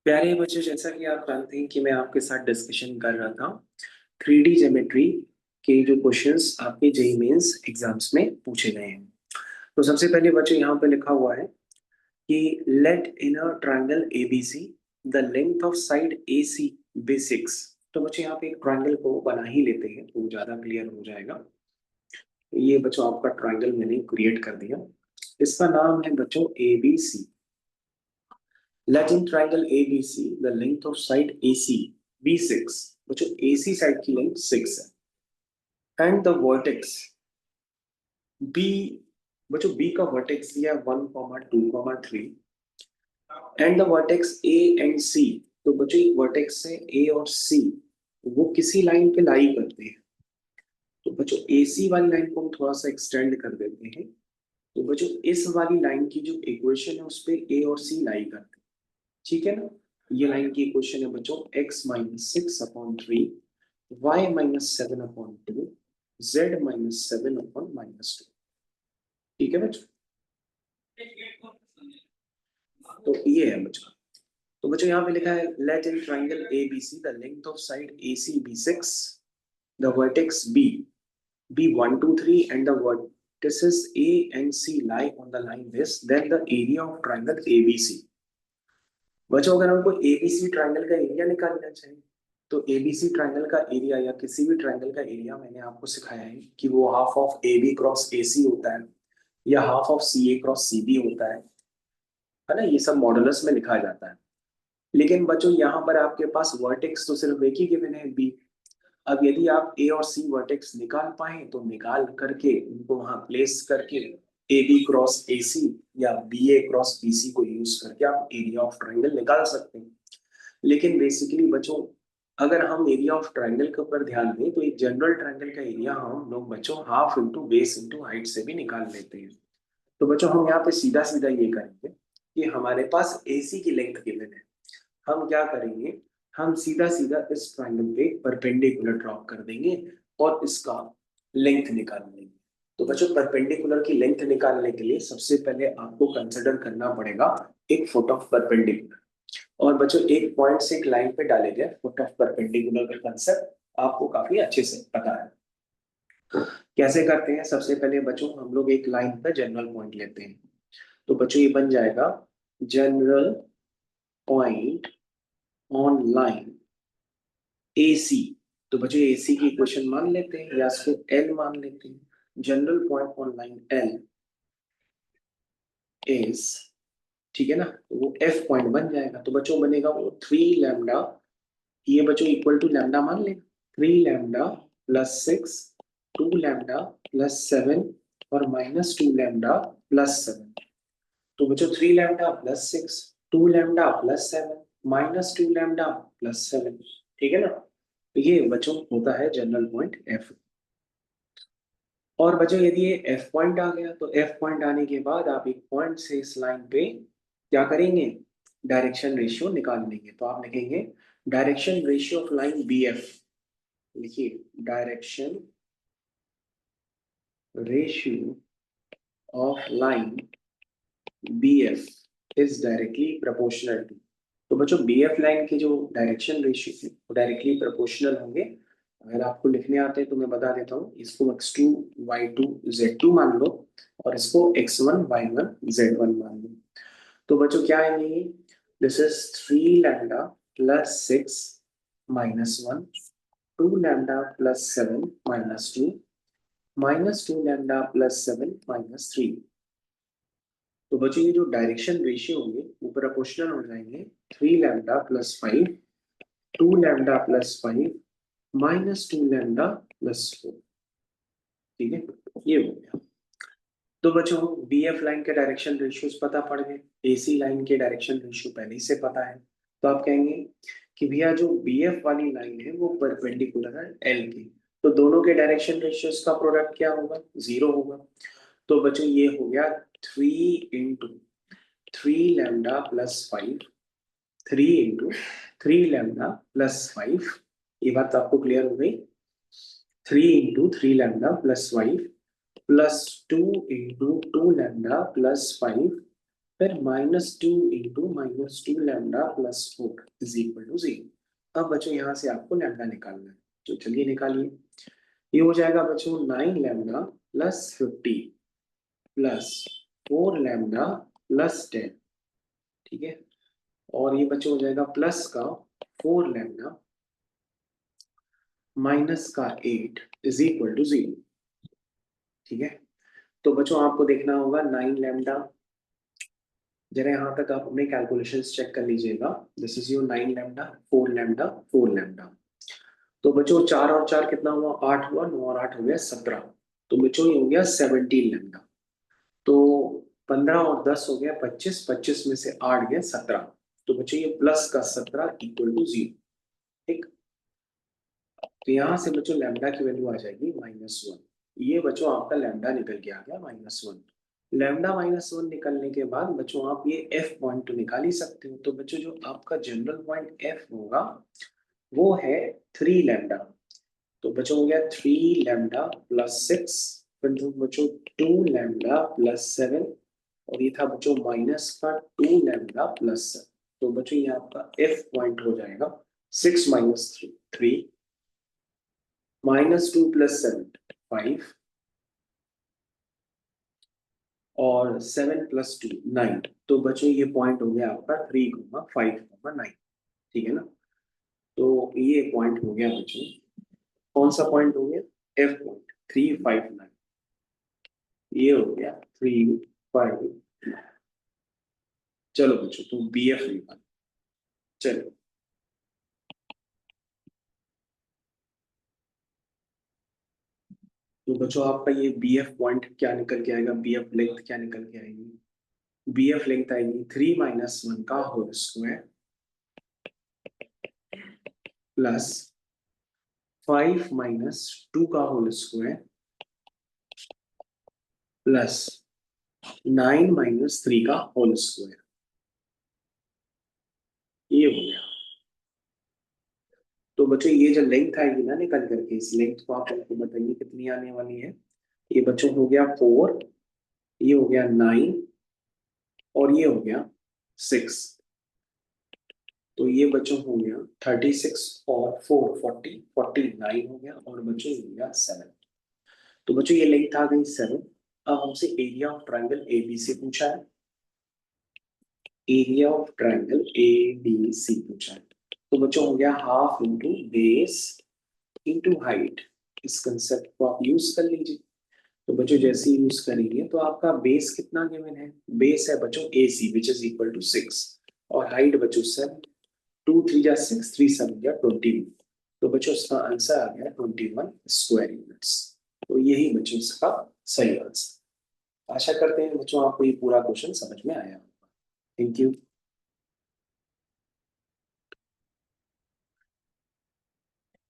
प्यारे बच्चों, जैसा कि आप जानते हैं कि मैं आपके साथ डिस्कशन कर रहा था 3D ज्योमेट्री के जो क्वेश्चंस आपके जेईई मेंस एग्जाम्स में पूछे गए हैं। तो सबसे पहले बच्चों यहाँ पे लिखा हुआ है कि let in a triangle ABC the length of side AC B 6। तो बच्चों यहाँ पे एक ट्रायंगल को बना ही लेते हैं तो ज्यादा क्लियर हो जाएगा। ये बच्चों आपका ट्रायंगल मैंने क्रिएट कर दिया। इसका नाम है बच्चों ABC। Let in triangle ABC the length of side AC be 6। बच्चों AC साइड की लेंथ 6 है एंड द वर्टेक्स B। बच्चों B का वर्टेक्स दिया 1,2,3 and the vertex A and C। तो बच्चों वर्टेक्स से A और C वो किसी लाइन पे लाई करते हैं। तो बच्चों AC वाली लाइन को हम थोड़ा सा एक्सटेंड कर देते हैं। तो बच्चों इस वाली लाइन की जो इक्वेशन है उस पे A और C लाई करते हैं। ठीक है ना। ये लाइन की इक्वेशन है बच्चों x-6/3 y-7/2 z-7/-2। ठीक है बच्चों। तो ये है बच्चों। तो बच्चों यहाँ पे लिखा है let in triangle ABC the length of side AC B6 the vertex B 1 2 3 and the vertices A and C lie on the line this then the area of triangle ABC। बच्चों अगर हमको एबीसी ट्रायंगल का area निकालना चाहिए तो ABC triangle का area या किसी भी ट्रायंगल का एरिया मैंने आपको सिखाया है कि वो half of A B cross A C होता है या half of C A cross C B होता है ना। ये सब मॉडुलस में लिखा जाता है। लेकिन बच्चों यहाँ पर आपके पास वर्टेक्स तो सिर्फ एक ही गिवन है बी। अब यदि आप ए और सी वर्टेक्स निकाल पाए तो निकाल करके उनको वहां प्लेस करके ए बी क्रॉस ए सी या बी ए क्रॉस बी सी को यूज करके आप एरिया ऑफ ट्रायंगल निकाल सकते हैं। लेकिन बेसिकली बच्चों अगर हम एरिया ऑफ ट्रायंगल के ऊपर ध्यान दें तो एक जनरल ट्रायंगल का एरिया हम लोग बच्चों half into base into height से भी निकाल लेते हैं। तो बच्चों हम यहाँ पे सीधा सीधा ये करेंगे कि हमारे पास AC की लेंथ गिवन है। हम क्या करेंगे, हम सीधा सीधा इस ट्रायंगल पे परपेंडिकुलर ड्रॉ कर देंगे और इसका लेंथ निकाल लेंगे। तो बच्चों परपेंडिकुलर की लेंथ निकालने के लिए सबसे पहले आपको कंसिडर करना पड़ेगा एक फुट ऑफ परपेंडिकुलर। और बच्चों एक पॉइंट से एक लाइन पे डाले गए फुट ऑफ परपेंडिकुलर का कंसेप्ट आपको काफी अच्छे से पता है। कैसे करते हैं, सबसे पहले बच्चों हम लोग एक लाइन पे जनरल पॉइंट लेते हैं। तो बच्चों ये बन जाएगा general point on line AC। तो बच्चों AC की इक्वेशन मान लेते हैं या इसको L मान लेते हैं। General point on line L is, ठीक है ना, तो वो F पॉइंट बन जाएगा। तो बच्चों बनेगा वो 3 लैम्डा। ये बच्चों इक्वल टू लैम्डा मान लें। 3 लैम्डा + 6 2 लैम्डा + 7 और -2 लैम्डा + 7। तो बच्चों 3 लैम्डा + 6 2 लैम्डा + 7 -2 लैम्डा + 7। ठीक है ना। तो ये बच्चों होता है जनरल पॉइंट F। और बच्चों यदि ये F पॉइंट आ गया तो F पॉइंट आने के बाद आप एक पॉइंट से इस लाइन पे क्या करेंगे, डायरेक्शन रेशियो निकाल लेंगे। तो आप लिखेंगे direction ratio of line BF। लिखिए direction ratio of line BF is directly proportional to. तो बच्चों BF लाइन के जो डायरेक्शन रेशियो है वो डायरेक्टली प्रोपोर्शनल होंगे। अगर आपको लिखने आते हैं तो मैं बता देता हूँ, इसको x2 y2 z2 मान लो और इसको x1 y1 z1 मान लो। तो बच्चों क्या आएंगे ये, this is 3 lambda + 6 -1 2 lambda + 7 -2 -2 lambda + 7 -3। तो बच्चों ये जो डायरेक्शन रेशियो होंगे वो प्रोपोर्शनल हो जाएंगे 3 लैम्डा + 5 2 लैम्डा + 5 -2 लैम्डा + 4। ठीक है, ये हो गया। तो बच्चों BF लाइन के डायरेक्शन रेशियोज पता पड़ गए, AC लाइन के डायरेक्शन रेशियो पहले ही से पता है। तो आप कहेंगे कि भैया जो BF वाली लाइन है वो परपेंडिकुलर है L की। तो दोनों के डायरेक्शन रेशियोज का प्रोडक्ट क्या होगा, 0 होगा। तो बच्चों ये हो गया 3 × 3 लैम्डा + 5 3 × 3 लैम्डा + 5। ये बात आपको क्लियर हो गई। 3 × 3 लैम्डा + 5 +2 × 2 लैम्डा + 5 फिर -2 × -2 λ + 4 = 0। अब बच्चों यहाँ से आपको लैम्डा निकालना है, तो चलिए निकालिए। ये हो जाएगा बच्चों 9 λ + 50 + 4 λ + 10, ठीक है। और ये बच्चों हो जाएगा प्लस का 4 λ माइनस का 8 = 0, ठीक है। तो बच्चों आपको देखना होगा 9 लैम्डा, जरा यहाँ तक आप अपने कैलकुलेशंस चेक कर लीजिएगा। This is your 9 lambda, 4 lambda, 4 lambda. तो बच्चों 4 और 4 कितना हुआ, 8 हुआ, 9 और 8 हो गया 17। तो बच्चों ये हो गया 17 लैम्डा। तो 15 और 10 हो गया 25, 25 में से 8 गया 17। तो बच्चों ये प्लस का 17 = 0, ठीक। तो यहाँ से बच्चों लैम्डा की वैल्यू आ जाएगी -1। ये बच्चों आपका लैम्डा निकल के आ गया -1। लैम्डा -1 निकलने के बाद बच्चों आप ये एफ पॉइंट तो निकाल ही सकते हो। तो बच्चों जो आपका जनरल पॉइंट एफ होगा वो है 3 लैम्डा। तो बच्चों हो गया 3 लैम्डा + 6, फिर बच्चों 2 लैम्डा + 7, और ये था बच्चों माइनस का 2 लैम्डा + 7। तो बच्चों ये आपका एफ पॉइंट हो जाएगा 6 - 3 -2 + 7 5, और 7 + 2 9। तो बच्चों ये पॉइंट हो गया आपका 3, 5, 9, ठीक है ना। तो ये पॉइंट हो गया बच्चों, कौन सा पॉइंट हो गया, एफ पॉइंट 3, 5, 9। ये हो गया 3, 5। चलो बच्चों तो बी एफ निकाल। चलो तो बच्चों आपका ये बी एफ पॉइंट क्या निकल के आएगा, बी एफ लेंथ क्या निकल के आएगी, बी एफ लेंथ आएगी 3 - 1 का होल स्क्वायर प्लस 5 - 2 का होल स्क्वायर प्लस 9 - 3 का होल स्क्वायर। ये हो गया। तो बच्चों ये जो लेंथ आएगी ना निकल करके, इस लेंथ को आप हमको बताइए कितनी आने वाली है। ये बच्चों हो गया 4, ये हो गया 9, और ये हो गया 6। तो ये बच्चों हो गया 36 और 4 40 49 हो गया, और बच्चों हो गया 7। तो बच्चों ये लेंथ आ गई 7। अब हमसे एरिया ऑफ ट्रायंगल एबीसी पूछा है, एरिया ऑफ ट्रायंगल एबीसी पूछा है। तो बच्चों हो गया half into base into height. इस कंसेप्ट को आप यूज कर लीजिए। तो बच्चों जैसे यूज करेंगे तो आपका बेस कितना गिवन है, बेस है बच्चों AC which is equal to 6, और हाइट बच्चों 7, 2 3 जा 6, 3 7 जा 21। तो बच्चों इसका आंसर आ गया 21 स्क्वायर यूनिट्स। तो यही बच्चों इसका सही आंसर। आशा करते हैं बच्चों आपको ये पूरा क्वेश्चन समझ में आया। Thank you.